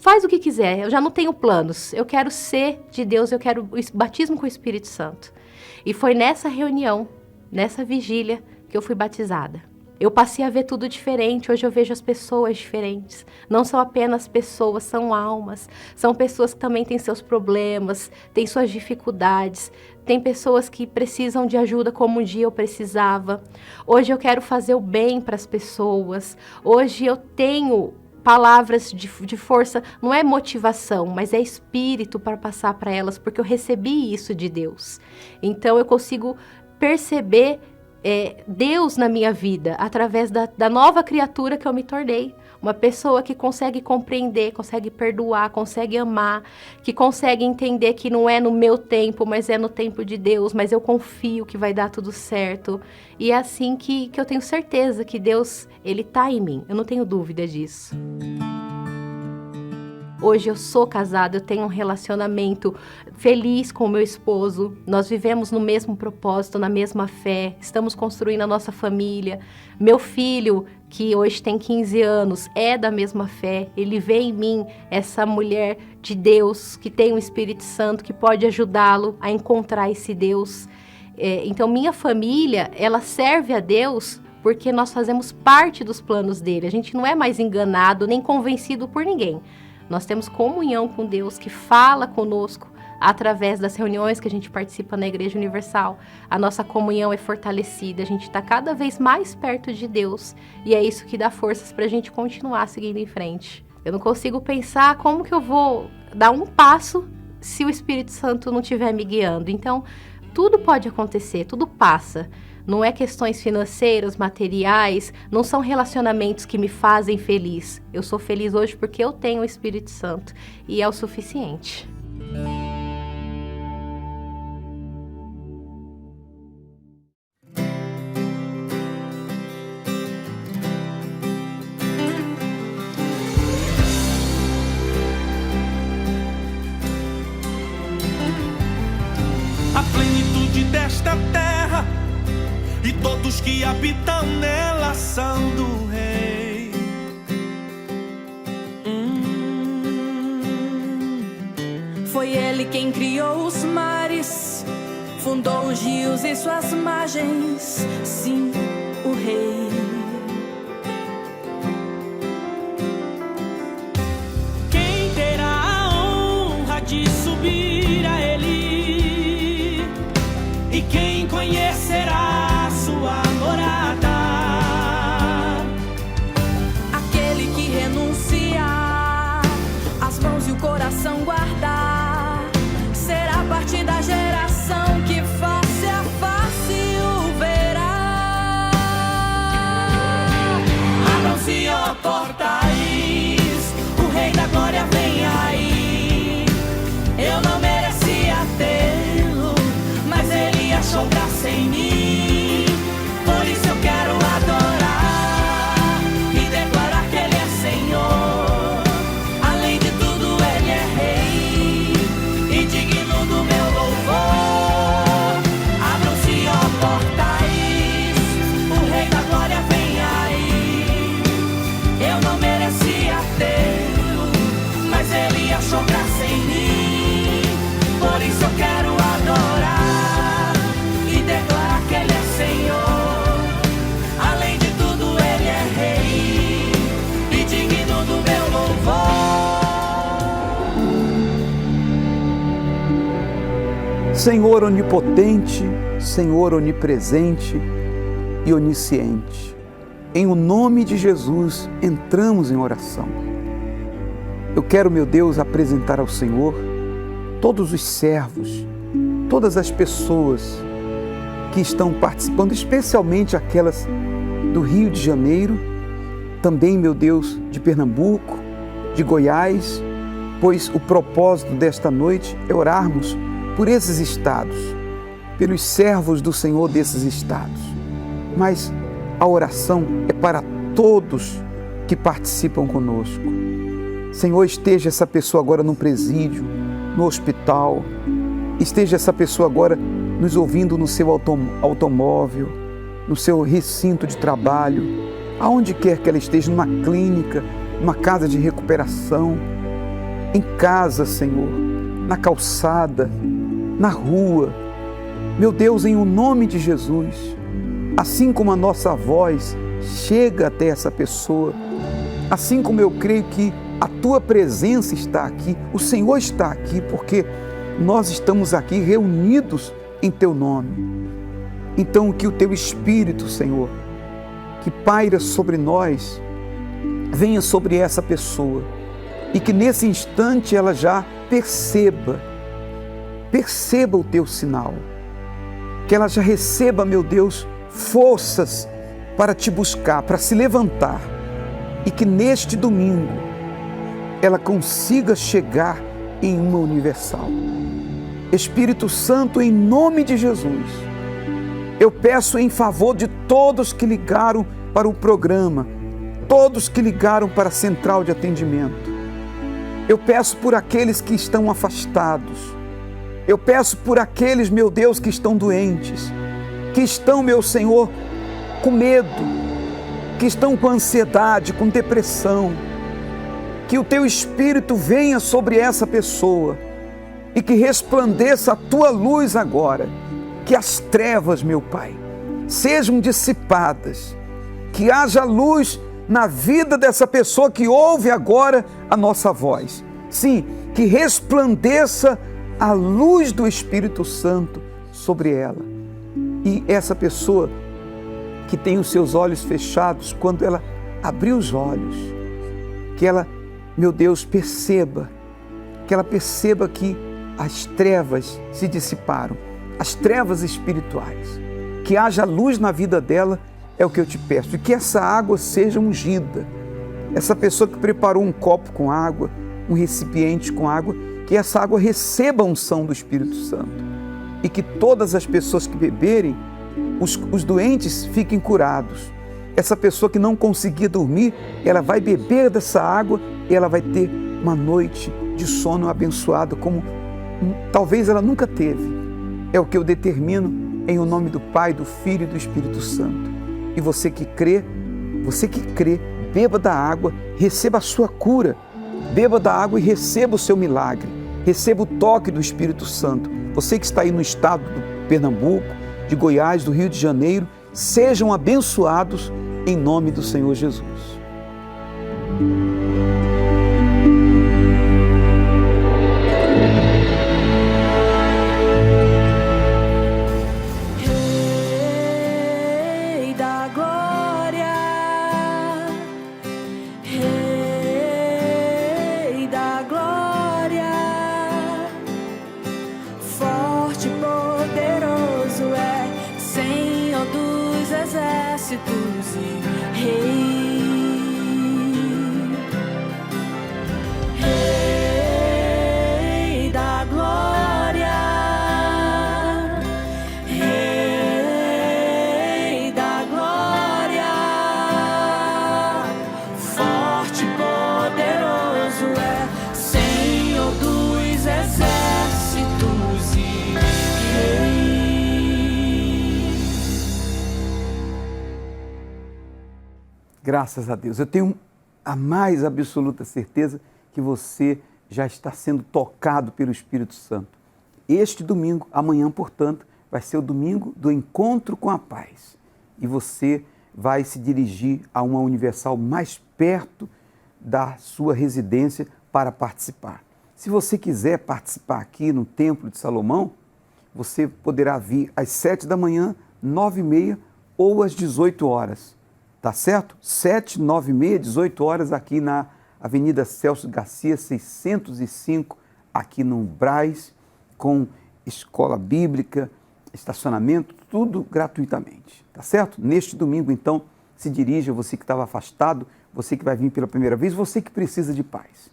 faz o que quiser, eu já não tenho planos, eu quero ser de Deus, eu quero o batismo com o Espírito Santo. E foi nessa reunião, nessa vigília, que eu fui batizada. Eu passei a ver tudo diferente, hoje eu vejo as pessoas diferentes. Não são apenas pessoas, são almas. São pessoas que também têm seus problemas, têm suas dificuldades. Tem pessoas que precisam de ajuda como um dia eu precisava. Hoje eu quero fazer o bem para as pessoas. Hoje eu tenho palavras de força, não é motivação, mas é espírito para passar para elas, porque eu recebi isso de Deus. Então eu consigo perceber Deus na minha vida através da nova criatura que eu me tornei. Uma pessoa que consegue compreender, consegue perdoar, consegue amar, que consegue entender que não é no meu tempo, mas é no tempo de Deus, mas eu confio que vai dar tudo certo. E é assim que eu tenho certeza que Deus, Ele está em mim, eu não tenho dúvida disso. Hoje eu sou casada, eu tenho um relacionamento feliz com o meu esposo, nós vivemos no mesmo propósito, na mesma fé, estamos construindo a nossa família. Meu filho, que hoje tem 15 anos, é da mesma fé, ele vê em mim essa mulher de Deus, que tem o Espírito Santo, que pode ajudá-lo a encontrar esse Deus. Então minha família, ela serve a Deus porque nós fazemos parte dos planos dele, a gente não é mais enganado nem convencido por ninguém. Nós temos comunhão com Deus que fala conosco através das reuniões que a gente participa na Igreja Universal. A nossa comunhão é fortalecida, a gente está cada vez mais perto de Deus e é isso que dá forças para a gente continuar seguindo em frente. Eu não consigo pensar como que eu vou dar um passo se o Espírito Santo não estiver me guiando. Então, tudo pode acontecer, tudo passa. Não é questões financeiras, materiais, não são relacionamentos que me fazem feliz. Eu sou feliz hoje porque eu tenho o Espírito Santo e é o suficiente. A plenitude desta terra e todos que habitam nela são do Rei. Foi Ele quem criou os mares, fundou os rios e suas margens, sim, o Rei. Quem terá a honra de subir a Ele? E quem conhecerá sua morada? Aquele que renunciar as mãos e o coração guardar, será parte da geração que face a face o verá. Abram-se, ó portais, o Rei da Glória vem aí. Eu não merecia tê-lo, mas Ele achou graça em mim. Por isso eu quero adorar e declarar que Ele é Senhor. Além de tudo Ele é Rei e digno do meu louvor. Abram-se, ó portais, o Rei da Glória vem aí. Eu não merecia tê-lo, mas Ele achou graça em mim. Por isso eu quero adorar e declarar que Ele é Senhor. Além de tudo Ele é Rei e digno do meu louvor. Senhor onipotente, Senhor onipresente e onisciente, em o nome de Jesus entramos em oração. Eu quero, meu Deus, apresentar ao Senhor todos os servos, todas as pessoas que estão participando, especialmente aquelas do Rio de Janeiro, também, meu Deus, de Pernambuco, de Goiás, pois o propósito desta noite é orarmos por esses estados, pelos servos do Senhor desses estados. Mas a oração é para todos que participam conosco. Senhor, esteja essa pessoa agora no presídio, no hospital, esteja essa pessoa agora nos ouvindo no seu automóvel, no seu recinto de trabalho, aonde quer que ela esteja, numa clínica, numa casa de recuperação, em casa, Senhor, na calçada, na rua. Meu Deus, em o nome de Jesus, assim como a nossa voz chega até essa pessoa, assim como eu creio que a Tua presença está aqui, o Senhor está aqui, porque nós estamos aqui reunidos em Teu nome. Então, que o Teu Espírito, Senhor, que paira sobre nós, venha sobre essa pessoa e que nesse instante ela já perceba o teu sinal, que ela já receba, meu Deus, forças para te buscar, para se levantar, e que neste domingo ela consiga chegar em uma universal. Espírito Santo, em nome de Jesus, eu peço em favor de todos que ligaram para o programa, todos que ligaram para a central de atendimento. Eu peço por aqueles que estão afastados. Eu peço por aqueles, meu Deus, que estão doentes, que estão, meu Senhor, com medo, que estão com ansiedade, com depressão. Que o teu Espírito venha sobre essa pessoa e que resplandeça a tua luz agora. Que as trevas, meu Pai, sejam dissipadas. Que haja luz na vida dessa pessoa que ouve agora a nossa voz. Sim, que resplandeça a luz do Espírito Santo sobre ela. E essa pessoa que tem os seus olhos fechados, quando ela abrir os olhos, que ela, meu Deus, perceba que as trevas se dissiparam, as trevas espirituais, que haja luz na vida dela, é o que eu te peço, e que essa água seja ungida. Essa pessoa que preparou um copo com água, um recipiente com água, que essa água receba a unção do Espírito Santo, e que todas as pessoas que beberem, os doentes fiquem curados. Essa pessoa que não conseguia dormir, ela vai beber dessa água e ela vai ter uma noite de sono abençoada, como talvez ela nunca teve. É o que eu determino em o nome do Pai, do Filho e do Espírito Santo. E você que crê, beba da água, receba a sua cura. Beba da água e receba o seu milagre. Receba o toque do Espírito Santo. Você que está aí no estado do Pernambuco, de Goiás, do Rio de Janeiro, sejam abençoados em nome do Senhor Jesus. Rei da glória, Rei da glória, forte e poderoso é Senhor dos exércitos e Rei. Rei da glória, Rei da glória, forte e poderoso é Senhor dos exércitos e Rei. Graças a Deus. Eu tenho a mais absoluta certeza que você já está sendo tocado pelo Espírito Santo. Este domingo, amanhã, portanto, vai ser o domingo do encontro com a paz. E você vai se dirigir a uma universal mais perto da sua residência para participar. Se você quiser participar aqui no Templo de Salomão, você poderá vir às 7 da manhã, 9h30 ou às 18 horas. Tá certo? 7, 9h30, 18 horas aqui na Avenida Celso Garcia, 605, aqui no Brás, com escola bíblica, estacionamento, tudo gratuitamente, tá certo? Neste domingo, então, se dirija, você que estava afastado, você que vai vir pela primeira vez, você que precisa de paz.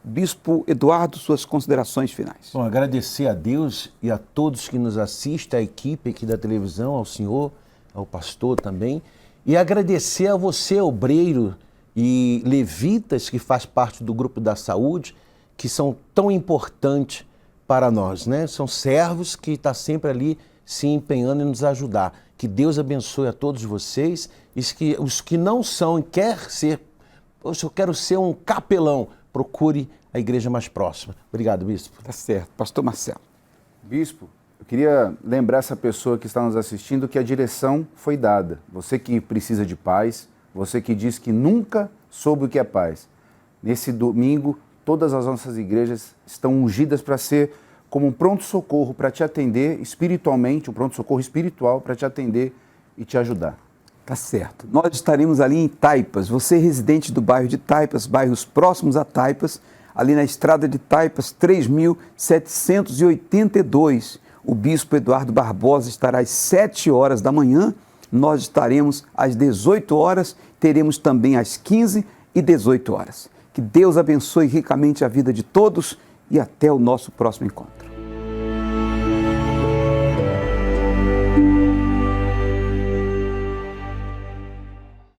Bispo Eduardo, suas considerações finais. Bom, agradecer a Deus e a todos que nos assistem, a equipe aqui da televisão, ao senhor, ao pastor também, e agradecer a você, obreiro e levitas que faz parte do grupo da saúde, que são tão importantes para nós, né? São servos que estão sempre ali se empenhando em nos ajudar. Que Deus abençoe a todos vocês e que os que não são e quer ser, poxa, eu quero ser um capelão, procure a igreja mais próxima. Obrigado, bispo. Tá certo. Pastor Marcelo. Bispo, eu queria lembrar essa pessoa que está nos assistindo que a direção foi dada. Você que precisa de paz, você que diz que nunca soube o que é paz. Nesse domingo, todas as nossas igrejas estão ungidas para ser como um pronto-socorro para te atender espiritualmente, um pronto-socorro espiritual para te atender e te ajudar. Tá certo. Nós estaremos ali em Taipas. Você residente do bairro de Taipas, bairros próximos a Taipas, ali na estrada de Taipas, 3.782. O bispo Eduardo Barbosa estará às 7 horas da manhã. Nós estaremos às 18 horas, teremos também às 15 e 18 horas. Que Deus abençoe ricamente a vida de todos e até o nosso próximo encontro.